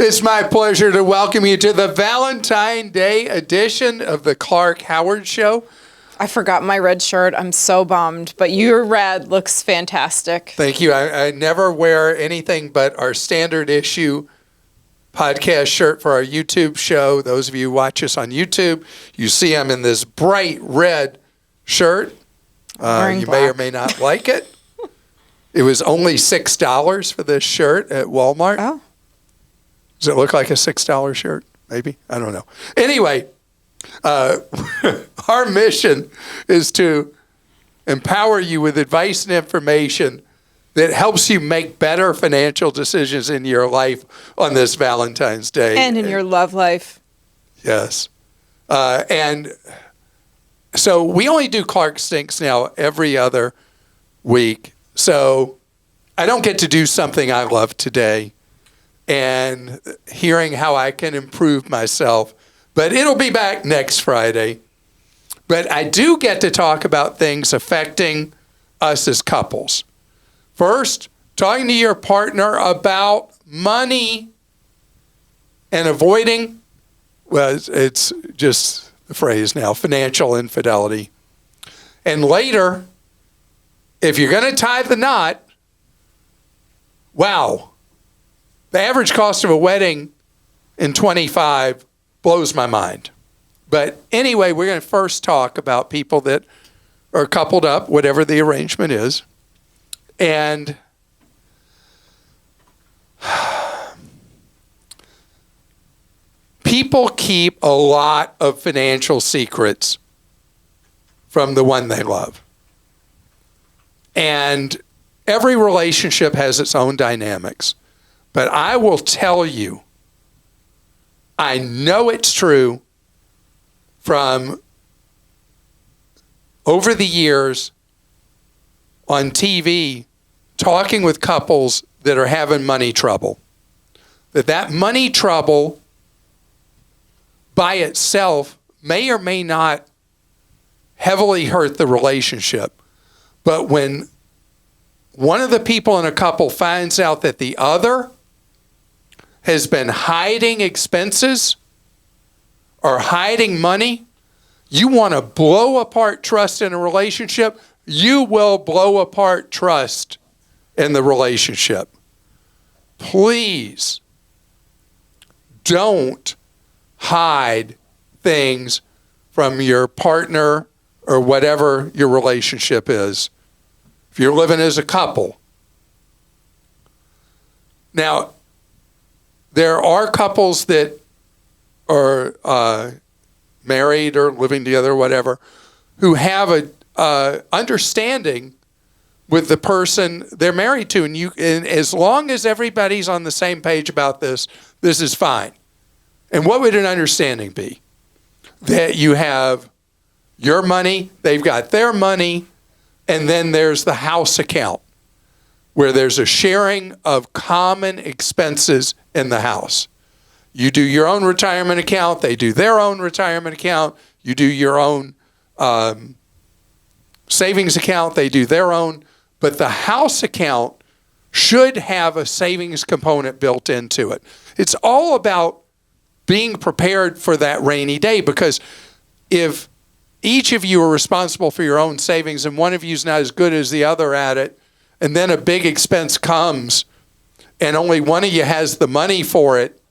It's my pleasure to welcome you to the Valentine Day edition of the Clark Howard Show. I forgot my red shirt. I'm so bummed, but your red looks fantastic. Thank you. I never wear anything but our standard issue podcast shirt for our YouTube show. Those of you who watch us on YouTube, you see I'm in this bright red shirt. You may or may not like it. It was only $6 for this shirt at Walmart. Oh. Does it look like a $6 shirt? Maybe. I don't know. Anyway, our mission is to empower you with advice and information that helps you make better financial decisions in your life on this Valentine's Day. And in your love life. Yes. And so we only do Clark Stinks now every other week. So I don't get to do something I love today and hearing how I can improve myself. But it'll be back next Friday. But I do get to talk about things affecting us as couples. First, talking to your partner about money and avoiding, well, it's just the phrase now, financial infidelity. And later, if you're going to tie the knot, wow, the average cost of a wedding in 25 blows my mind. But anyway, we're going to first talk about people that are coupled up, whatever the arrangement is. And people keep a lot of financial secrets from the one they love. And every relationship has its own dynamics. But I will tell you, I know it's true from over the years on TV, talking with couples that are having money trouble. That money trouble by itself may or may not heavily hurt the relationship. But when one of the people in a couple finds out that the other has been hiding expenses or hiding money, you want to blow apart trust in a relationship, you will blow apart trust in the relationship. Please don't hide things from your partner or whatever your relationship is. If you're living as a couple. Now, there are couples that are married or living together or whatever who have a understanding with the person they're married to. And as long as everybody's on the same page about this, this is fine. And what would an understanding be? That you have your money, they've got their money, and then there's the house account where there's a sharing of common expenses in the house. You do your own retirement account, they do their own retirement account, you do your own savings account, they do their own, but the house account should have a savings component built into it. It's all about being prepared for that rainy day, because if each of you are responsible for your own savings and one of you is not as good as the other at it, and then a big expense comes and only one of you has the money for it,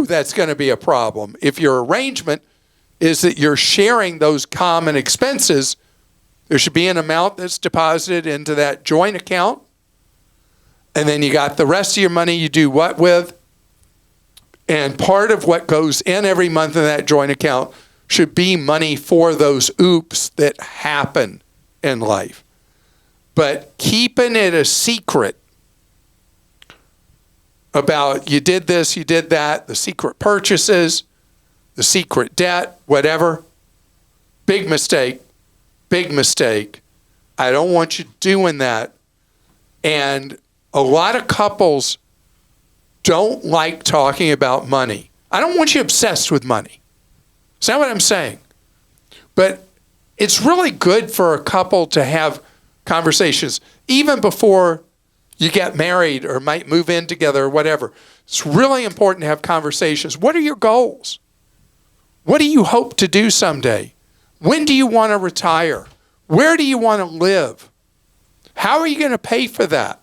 that's going to be a problem. If your arrangement is that you're sharing those common expenses, there should be an amount that's deposited into that joint account, and then you got the rest of your money you do what with, and part of what goes in every month in that joint account should be money for those oops that happen in life. But keeping it a secret about you did this, you did that, the secret purchases, the secret debt, whatever, big mistake, big mistake. I don't want you doing that. And a lot of couples don't like talking about money. I don't want you obsessed with money. Is that what I'm saying? But it's really good for a couple to have conversations even before you get married or might move in together or whatever. It's really important to have conversations. What are your goals? What do you hope to do someday? When do you want to retire? Where do you want to live? How are you going to pay for that?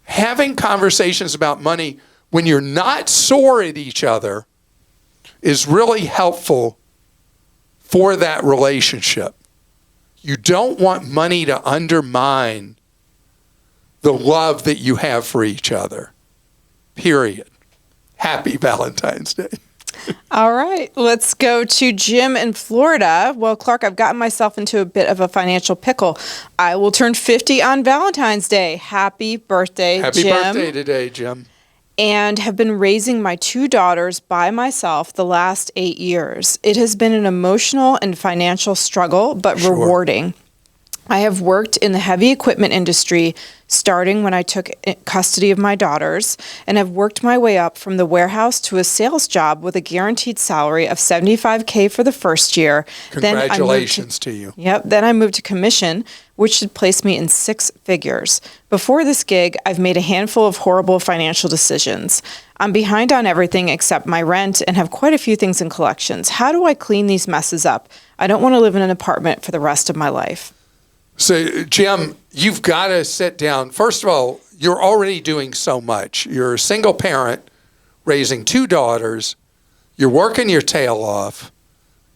Having conversations about money when you're not sore at each other is really helpful for that relationship. You don't want money to undermine the love that you have for each other. Period. Happy Valentine's Day. All right, let's go to Jim in Florida. Well, Clark, I've gotten myself into a bit of a financial pickle. I will turn 50 on Valentine's Day. Happy birthday, Jim. Happy birthday today, Jim. And have been raising my 2 daughters by myself the last 8 years. It has been an emotional and financial struggle, but rewarding. I have worked in the heavy equipment industry starting when I took custody of my daughters, and have worked my way up from the warehouse to a sales job with a guaranteed salary of $75K for the first year. Congratulations to you. Yep. Then I moved to commission, which should place me in 6 figures. Before this gig, I've made a handful of horrible financial decisions. I'm behind on everything except my rent and have quite a few things in collections. How do I clean these messes up? I don't want to live in an apartment for the rest of my life. So, Jim, you've got to sit down. First of all, you're already doing so much. You're a single parent raising 2 daughters. You're working your tail off,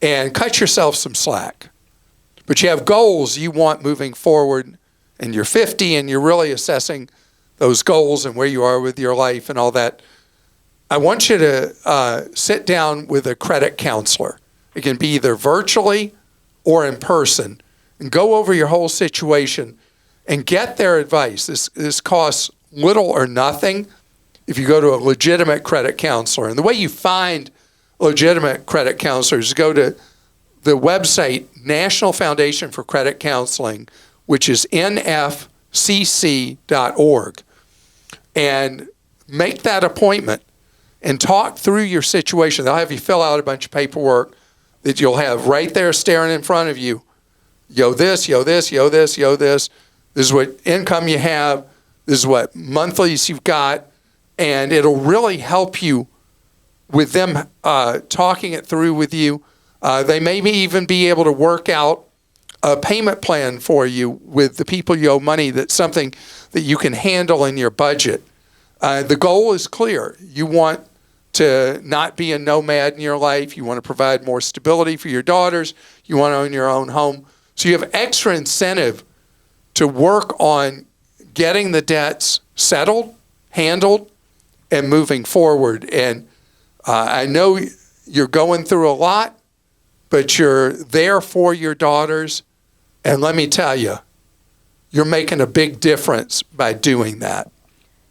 and cut yourself some slack. But you have goals you want moving forward, and you're 50, and you're really assessing those goals and where you are with your life and all that. I want you to sit down with a credit counselor. It can be either virtually or in person, and go over your whole situation and get their advice. This costs little or nothing if you go to a legitimate credit counselor. And the way you find legitimate credit counselors, go to the website National Foundation for Credit Counseling, which is nfcc.org, and make that appointment and talk through your situation. They'll have you fill out a bunch of paperwork that you'll have right there staring in front of you. Yo this, yo this, yo this, yo this. This is what income you have. This is what monthlies you've got. And it'll really help you with them talking it through with you. They may even be able to work out a payment plan for you with the people you owe money. That's something that you can handle in your budget. The goal is clear. You want to not be a nomad in your life. You want to provide more stability for your daughters. You want to own your own home. So you have extra incentive to work on getting the debts settled, handled, and moving forward. And I know you're going through a lot, but you're there for your daughters. And let me tell you, you're making a big difference by doing that.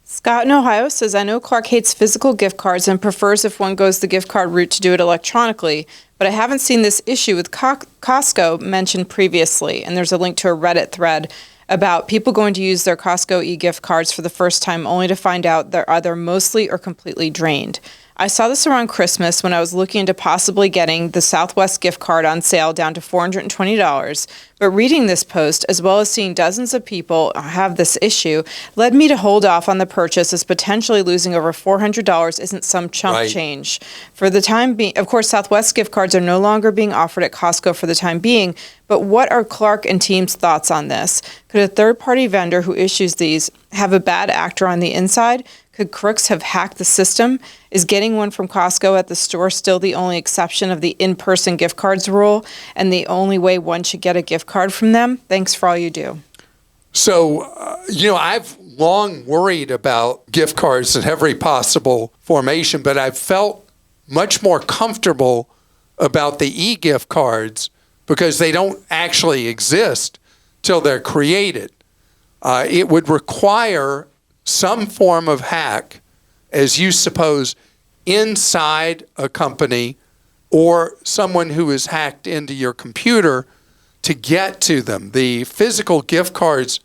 Scott in Ohio says, I know Clark hates physical gift cards and prefers if one goes the gift card route to do it electronically, but I haven't seen this issue with Costco mentioned previously. And there's a link to a Reddit thread about people going to use their Costco e-gift cards for the first time only to find out they're either mostly or completely drained. I saw this around Christmas when I was looking into possibly getting the Southwest gift card on sale down to $420. But reading this post, as well as seeing dozens of people have this issue, led me to hold off on the purchase, as potentially losing over $400 isn't some chump change. For the time being, of course, Southwest gift cards are no longer being offered at Costco for the time being. But what are Clark and team's thoughts on this? Could a third-party vendor who issues these have a bad actor on the inside? Could crooks have hacked the system? Is getting one from Costco at the store still the only exception of the in-person gift cards rule and the only way one should get a gift card from them? Thanks for all you do. So, I've long worried about gift cards in every possible formation, but I've felt much more comfortable about the e-gift cards because they don't actually exist till they're created. It would require some form of hack, as you suppose, inside a company or someone who has hacked into your computer to get to them. The physical gift cards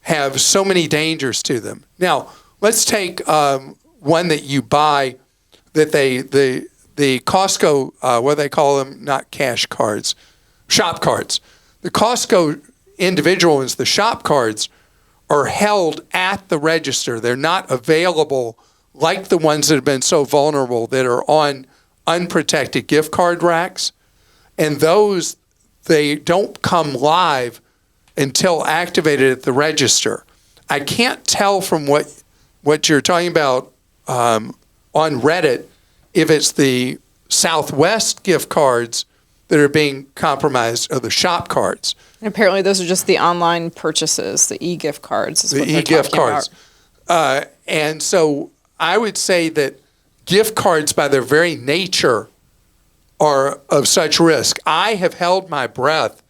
have so many dangers to them. Now, let's take one that you buy that the Costco, what they call them, not cash cards, shop cards. The Costco individual ones, the shop cards, are held at the register. They're not available like the ones that have been so vulnerable that are on unprotected gift card racks. And those, they don't come live until activated at the register. I can't tell from what you're talking about on Reddit if it's the Southwest gift cards that are being compromised or the shop cards. And apparently those are just the online purchases, the e-gift cards. Is The what they're e-gift talking cards. about. And so I would say that gift cards by their very nature are of such risk. I have held my breath,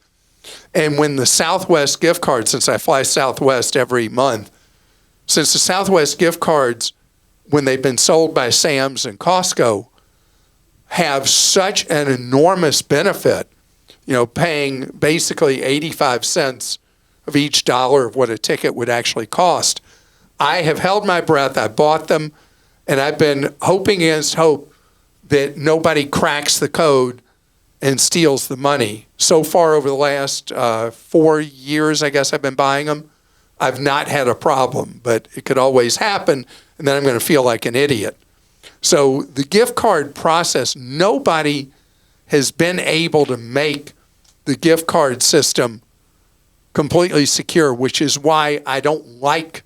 and when the Southwest gift cards, since I fly Southwest every month, since the Southwest gift cards, when they've been sold by Sam's and Costco, have such an enormous benefit, paying basically 85 cents of each dollar of what a ticket would actually cost. I have held my breath. I bought them, and I've been hoping against hope that nobody cracks the code and steals the money. So far over the last 4 years, I guess I've been buying them, I've not had a problem, but it could always happen, and then I'm going to feel like an idiot. So the gift card process, nobody has been able to make the gift card system completely secure, which is why I don't like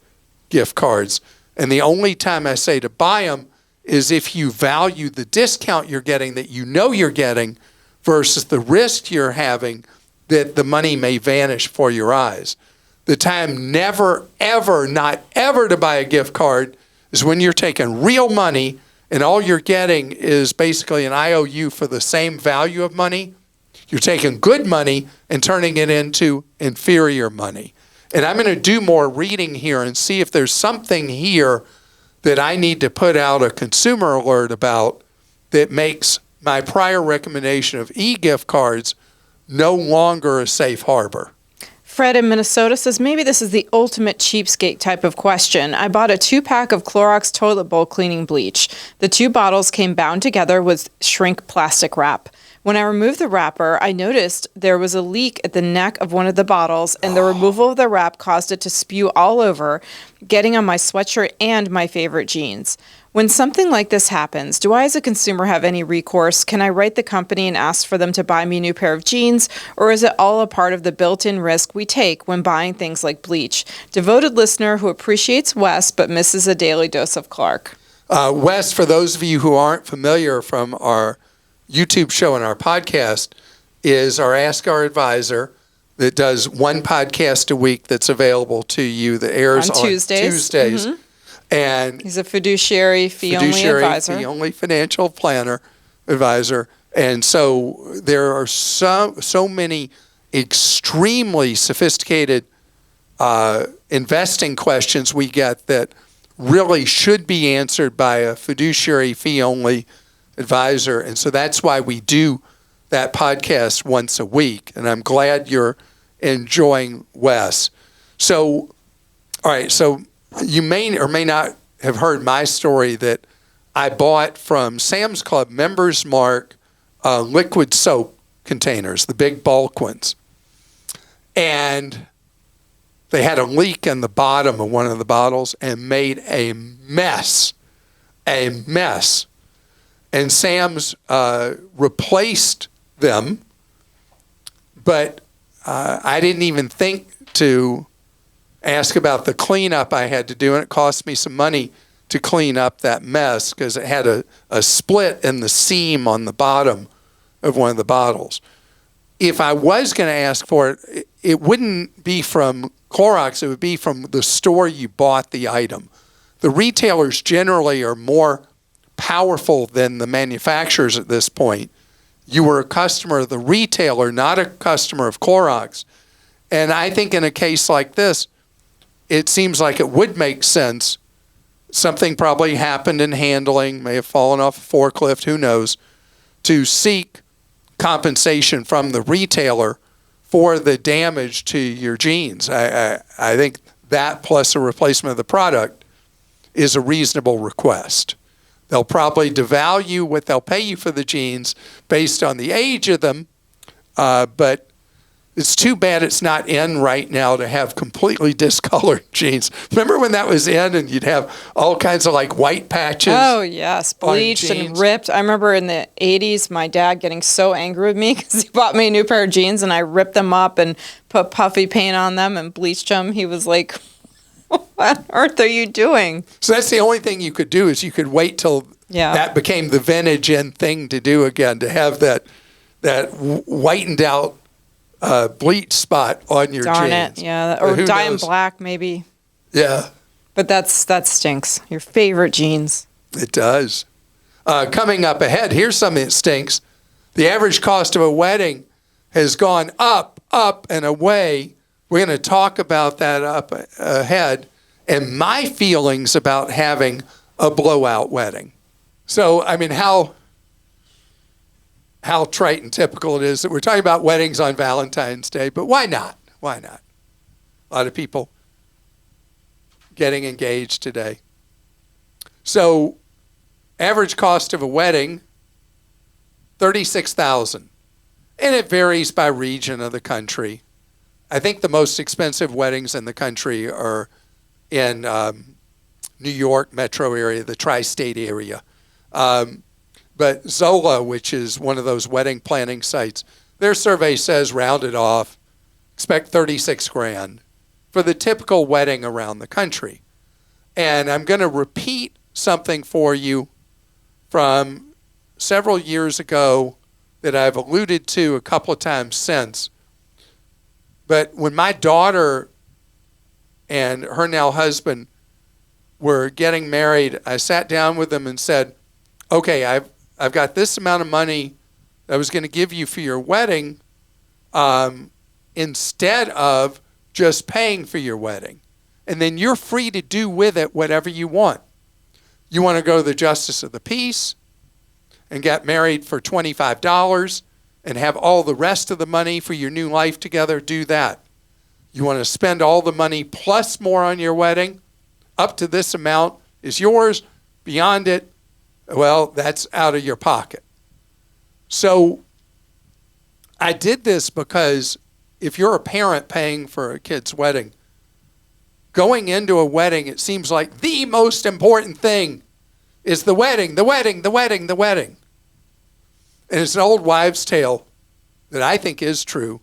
gift cards. And the only time I say to buy them is if you value the discount you're getting that you know you're getting versus the risk you're having that the money may vanish before your eyes. The time never, ever, not ever to buy a gift card is when you're taking real money and all you're getting is basically an IOU for the same value of money. You're taking good money and turning it into inferior money. And I'm going to do more reading here and see if there's something here that I need to put out a consumer alert about that makes my prior recommendation of e-gift cards no longer a safe harbor. Fred in Minnesota says, maybe this is the ultimate cheapskate type of question. I bought a 2-pack of Clorox toilet bowl cleaning bleach. The 2 bottles came bound together with shrink plastic wrap. When I removed the wrapper, I noticed there was a leak at the neck of one of the bottles, and the removal of the wrap caused it to spew all over, getting on my sweatshirt and my favorite jeans. When something like this happens, do I as a consumer have any recourse? Can I write the company and ask for them to buy me a new pair of jeans? Or is it all a part of the built-in risk we take when buying things like bleach? Devoted listener who appreciates Wes but misses a daily dose of Clark. Wes, for those of you who aren't familiar from our YouTube show and our podcast, is our Ask Our Advisor that does one podcast a week that's available to you that airs on Tuesdays. Mm-hmm. And he's a fiduciary fee-only advisor. Fee-only financial planner advisor. And so there are so many extremely sophisticated investing questions we get that really should be answered by a fiduciary fee-only advisor. And so that's why we do that podcast once a week. And I'm glad you're enjoying Wes. So, all right, so you may or may not have heard my story that I bought from Sam's Club Members Mark liquid soap containers, the big bulk ones. And they had a leak in the bottom of one of the bottles and made a mess. And Sam's replaced them, but I didn't even think to ask about the cleanup I had to do, and it cost me some money to clean up that mess because it had a split in the seam on the bottom of one of the bottles. If I was going to ask for it, it wouldn't be from Clorox, it would be from the store you bought the item. The retailers generally are more powerful than the manufacturers at this point. You were a customer of the retailer, not a customer of Clorox. And I think in a case like this, it seems like it would make sense. Something probably happened in handling, may have fallen off a forklift, who knows, to seek compensation from the retailer for the damage to your jeans. I think that plus a replacement of the product is a reasonable request. They'll probably devalue what they'll pay you for the jeans based on the age of them, but It's too bad it's not in right now to have completely discolored jeans. Remember when that was in and you'd have all kinds of like white patches? Oh, yes. Bleached and ripped. I remember in the 80s, my dad getting so angry with me because he bought me a new pair of jeans and I ripped them up and put puffy paint on them and bleached them. He was like, what on earth are you doing? So that's the only thing you could do is you could wait till that became the vintage in thing to do again, to have that whitened out bleach spot on your Darn jeans. It, yeah. Or dye them black, maybe. Yeah. But that stinks. Your favorite jeans. It does. Coming up ahead, here's something that stinks. The average cost of a wedding has gone up, and away. We're going to talk about that up ahead and my feelings about having a blowout wedding. So, I mean, how trite and typical it is that we're talking about weddings on Valentine's Day, but why not? Why not? A lot of people getting engaged today. So, average cost of a wedding, $36,000. And it varies by region of the country. I think the most expensive weddings in the country are in New York metro area, the tri-state area. But Zola, which is one of those wedding planning sites, their survey says rounded off, expect $36,000 for the typical wedding around the country. And I'm going to repeat something for you from several years ago that I've alluded to a couple of times since. But when my daughter and her now husband were getting married, I sat down with them and said, okay, I've got this amount of money I was going to give you for your wedding instead of just paying for your wedding. And then you're free to do with it whatever you want. You want to go to the Justice of the Peace and get married for $25 and have all the rest of the money for your new life together, do that. You want to spend all the money plus more on your wedding, up to this amount is yours. Beyond it, well, that's out of your pocket. So I did this because if you're a parent paying for a kid's wedding, going into a wedding, it seems like the most important thing is the wedding, the wedding, the wedding, the wedding. And it's an old wives' tale that I think is true,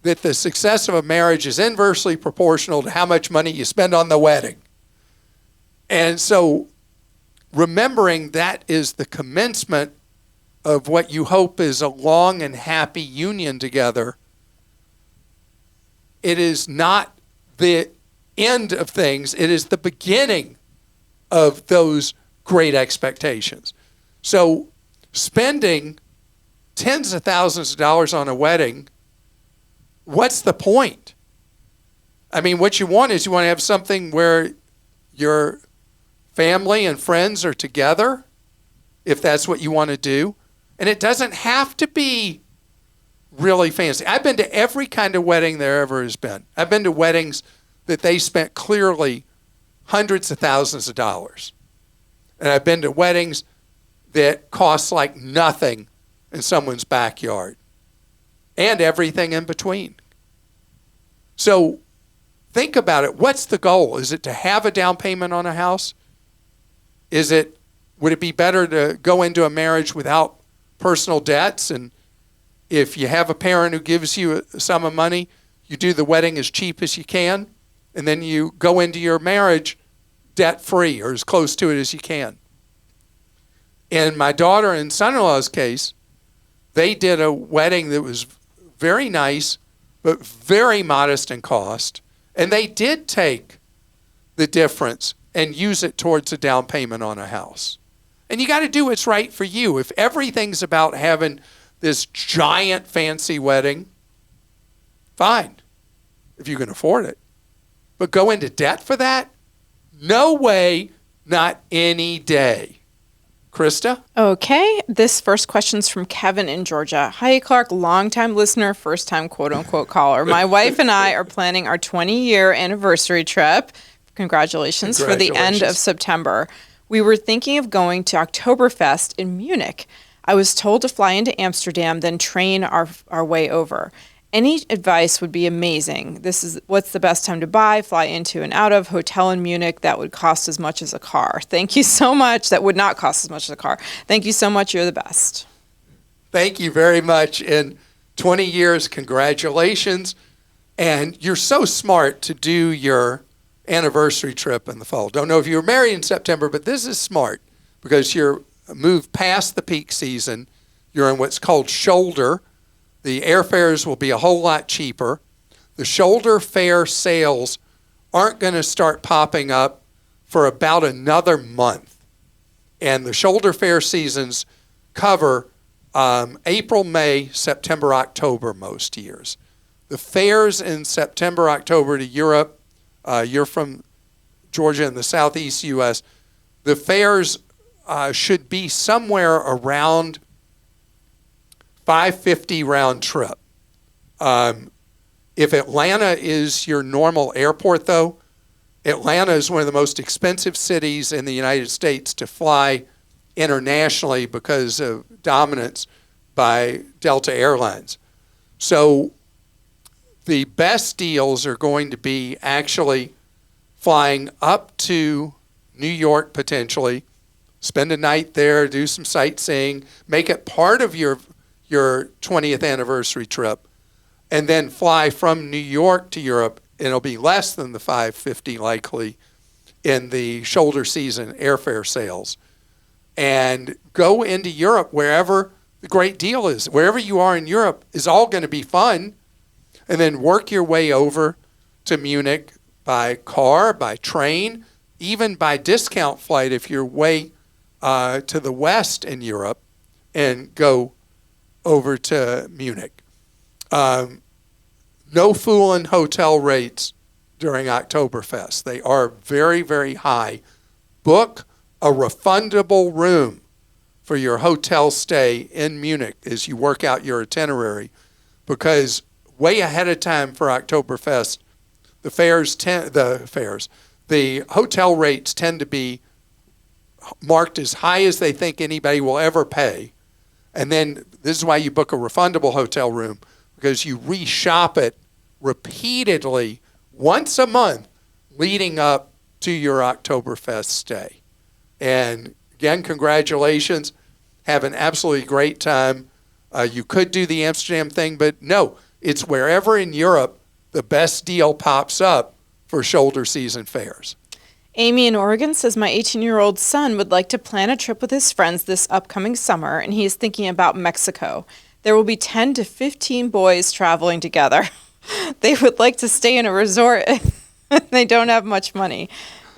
that the success of a marriage is inversely proportional to how much money you spend on the wedding. And so remembering that is the commencement of what you hope is a long and happy union together, it is not the end of things, it is the beginning of those great expectations. So spending tens of thousands of dollars on a wedding, what's the point? I mean, what you want is you want to have something where your family and friends are together, if that's what you want to do. And it doesn't have to be really fancy. I've been to every kind of wedding there ever has been. I've been to weddings that they spent clearly hundreds of thousands of dollars. And I've been to weddings that cost like nothing in someone's backyard. And everything in between. So think about it. What's the goal? Is it to have a down payment on a house? Would it be better to go into a marriage without personal debts? And if you have a parent who gives you a sum of money, you do the wedding as cheap as you can, and then you go into your marriage debt-free or as close to it as you can. In my daughter and son-in-law's case, they did a wedding that was very nice, but very modest in cost. And they did take the difference and use it towards a down payment on a house. And you got to do what's right for you. If everything's about having this giant fancy wedding, fine, if you can afford it. But go into debt for that? No way, not any day. Christa? Okay, this first question's from Kevin in Georgia. Hi, Clark, longtime listener, first-time quote-unquote caller. My wife and I are planning our 20-year anniversary trip. Congratulations, for the end of September. We were thinking of going to Oktoberfest in Munich. I was told to fly into Amsterdam, then train our way over. Any advice would be amazing. What's the best time to buy, fly into and out of, hotel in Munich that would cost as much as a car. Thank you so much. That would not cost as much as a car. Thank you so much. You're the best. Thank you very much. In 20 years, congratulations. And you're so smart to do your anniversary trip in the fall. Don't know if you were married in September, but this is smart because you're moved past the peak season. You're in what's called shoulder. The airfares will be a whole lot cheaper. The shoulder fare sales aren't going to start popping up for about another month. And the shoulder fare seasons cover April, May, September, October most years. The fares in September, October to Europe, you're from Georgia in the southeast U.S., the fares should be somewhere around $550 round trip. If Atlanta is your normal airport, though, Atlanta is one of the most expensive cities in the United States to fly internationally because of dominance by Delta Airlines. So the best deals are going to be actually flying up to New York potentially, spend a night there, do some sightseeing, make it part of your 20th anniversary trip, and then fly from New York to Europe, and it'll be less than the $550 likely in the shoulder season airfare sales. And go into Europe wherever the great deal is. Wherever you are in Europe is all going to be fun. And then work your way over to Munich by car, by train, even by discount flight if you're way to the west in Europe, and go over to Munich. No fooling hotel rates during Oktoberfest. They are very, very high. Book a refundable room for your hotel stay in Munich as you work out your itinerary, because way ahead of time for Oktoberfest, the hotel rates tend to be marked as high as they think anybody will ever pay. And then this is why you book a refundable hotel room, because you reshop it repeatedly once a month leading up to your Oktoberfest stay. And again, congratulations. Have an absolutely great time. You could do the Amsterdam thing, but no, it's wherever in Europe the best deal pops up for shoulder season fares. Amy in Oregon says, my 18-year-old son would like to plan a trip with his friends this upcoming summer, and he is thinking about Mexico. There will be 10 to 15 boys traveling together. They would like to stay in a resort. They don't have much money.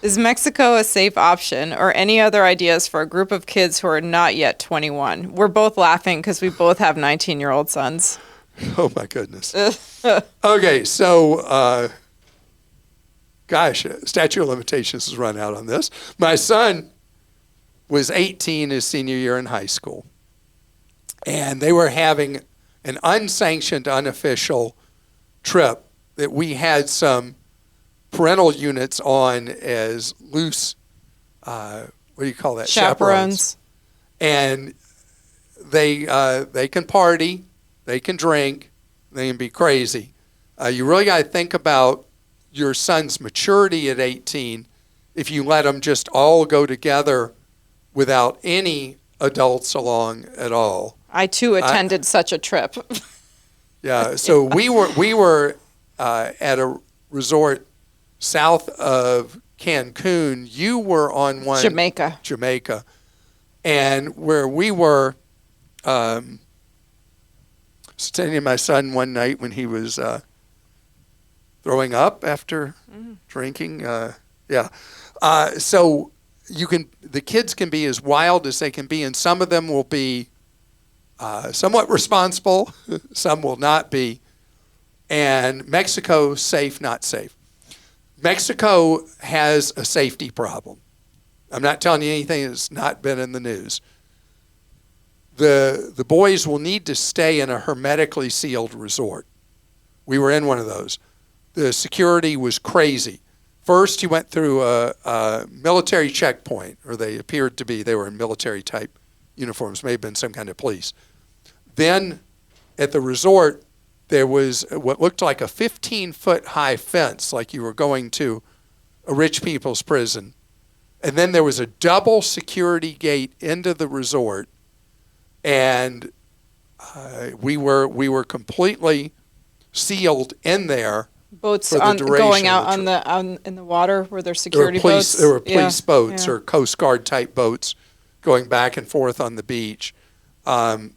Is Mexico a safe option, or any other ideas for a group of kids who are not yet 21? We're both laughing because we both have 19-year-old sons. Oh, my goodness. Okay, so, statute of limitations has run out on this. My son was 18 his senior year in high school, and they were having an unsanctioned, unofficial trip that we had some parental units on as loose, what do you call that? Chaperones. And they can party, they can drink, they can be crazy. You really got to think about your son's maturity at 18 if you let them just all go together without any adults along at all. I, too, attended such a trip. Yeah, so we were at a resort south of Cancun. You were on one. Jamaica. And where we were, sitting my son one night when he was throwing up after drinking. So the kids can be as wild as they can be, and some of them will be somewhat responsible, some will not be. And Mexico, safe, not safe. Mexico has a safety problem. I'm not telling you anything that's not been in the news. The boys will need to stay in a hermetically sealed resort. We were in one of those. The security was crazy. First, you went through a military checkpoint, or they appeared to be. They were in military-type uniforms, may have been some kind of police. Then, at the resort, there was what looked like a 15-foot high fence, like you were going to a rich people's prison. And then there was a double security gate into the resort. And we were completely sealed in there. Boats for the on, duration going of out the in the water where there's security boats. boats. There were police boats yeah. or Coast Guard type boats going back and forth on the beach. There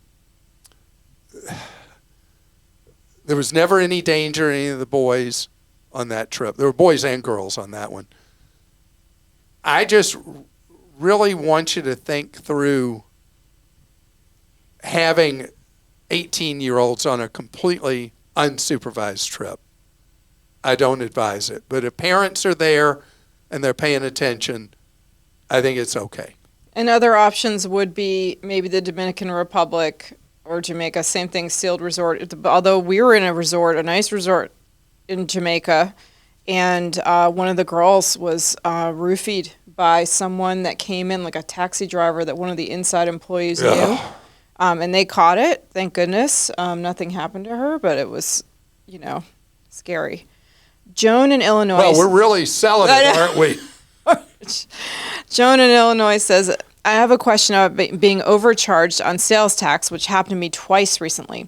was never any danger to any of the boys on that trip. There were boys and girls on that one. I just really want you to think through having 18-year-olds on a completely unsupervised trip. I don't advise it. But if parents are there and they're paying attention, I think it's okay. And other options would be maybe the Dominican Republic or Jamaica, same thing, sealed resort. Although we were in a nice resort in Jamaica, and one of the girls was roofied by someone that came in, like a taxi driver that one of the inside employees knew. And they caught it, thank goodness. Nothing happened to her, but it was, scary. Joan in Illinois. Well, we're really selling it, aren't we? Joan in Illinois says, I have a question about being overcharged on sales tax, which happened to me twice recently.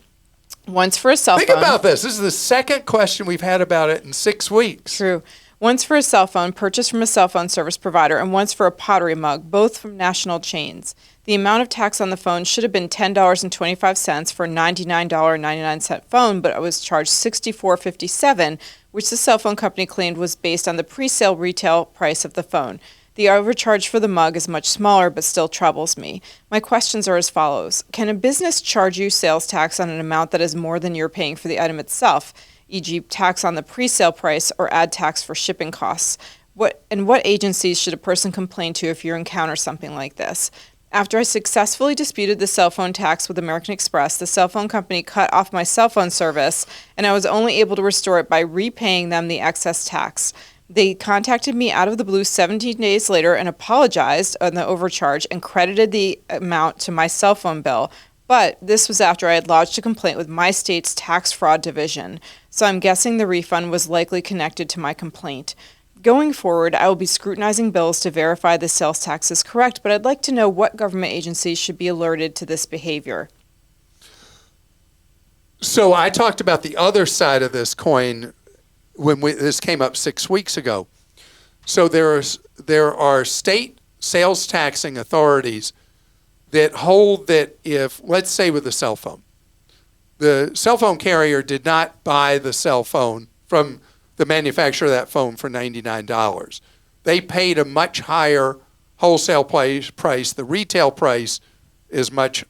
Once for a cell phone. Think about this. This is the second question we've had about it in 6 weeks. True. Once for a cell phone purchased from a cell phone service provider, and once for a pottery mug, both from national chains. The amount of tax on the phone should have been $10.25 for a $99.99 phone, but I was charged $64.57, which the cell phone company claimed was based on the pre-sale retail price of the phone. The overcharge for the mug is much smaller, but still troubles me. My questions are as follows. Can a business charge you sales tax on an amount that is more than you're paying for the item itself, e.g. tax on the pre-sale price or add tax for shipping costs? What agencies should a person complain to if you encounter something like this? After I successfully disputed the cell phone tax with American Express, the cell phone company cut off my cell phone service, and I was only able to restore it by repaying them the excess tax. They contacted me out of the blue 17 days later and apologized on the overcharge and credited the amount to my cell phone bill. But this was after I had lodged a complaint with my state's tax fraud division, so I'm guessing the refund was likely connected to my complaint. Going forward, I will be scrutinizing bills to verify the sales tax is correct, but I'd like to know what government agencies should be alerted to this behavior. So I talked about the other side of this coin when this came up 6 weeks ago. So there are state sales taxing authorities that hold that if, let's say with a cell phone, the cell phone carrier did not buy the cell phone from the manufacturer of that phone for $99. They paid a much higher wholesale price. The retail price is much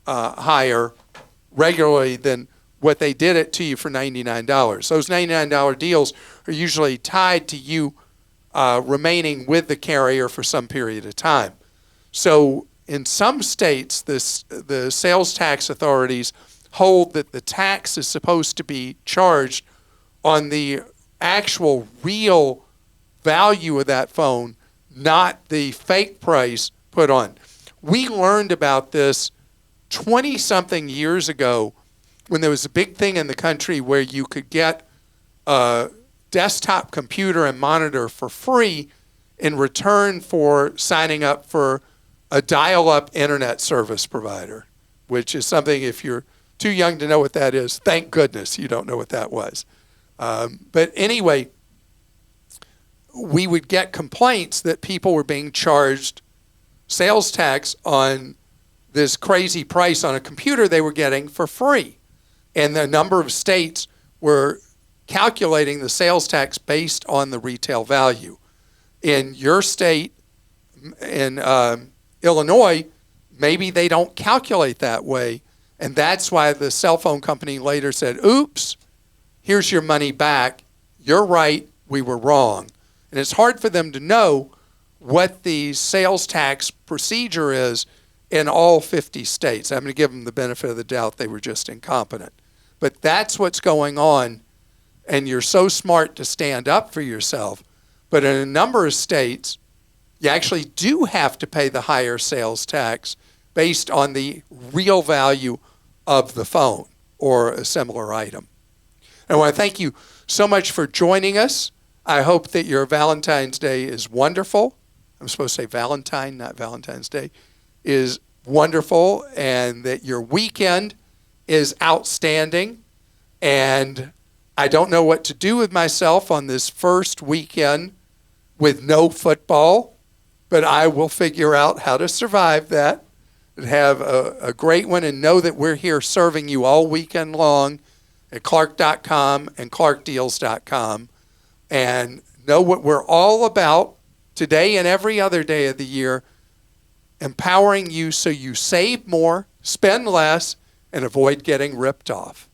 higher regularly than what they did it to you for $99. Those $99 deals are usually tied to you remaining with the carrier for some period of time. So in some states, the sales tax authorities hold that the tax is supposed to be charged on the actual real value of that phone, not the fake price put on. We learned about this 20-something years ago when there was a big thing in the country where you could get a desktop computer and monitor for free in return for signing up for a dial-up internet service provider, which is something, if you're too young to know what that is, thank goodness you don't know what that was. But anyway, we would get complaints that people were being charged sales tax on this crazy price on a computer they were getting for free. And the number of states were calculating the sales tax based on the retail value. In your state, in Illinois, maybe they don't calculate that way. And that's why the cell phone company later said, oops, here's your money back. You're right, we were wrong. And it's hard for them to know what the sales tax procedure is in all 50 states. I'm going to give them the benefit of the doubt they were just incompetent. But that's what's going on, and you're so smart to stand up for yourself. But in a number of states, you actually do have to pay the higher sales tax based on the real value of the phone. or a similar item. I want to thank you so much for joining us. I hope that your Valentine's Day is wonderful. I'm supposed to say Valentine, not Valentine's Day, is wonderful, and that your weekend is outstanding. And I don't know what to do with myself on this first weekend with no football, but I will figure out how to survive that and have a great one, and know that we're here serving you all weekend long at Clark.com and ClarkDeals.com, and know what we're all about today and every other day of the year, empowering you so you save more, spend less, and avoid getting ripped off.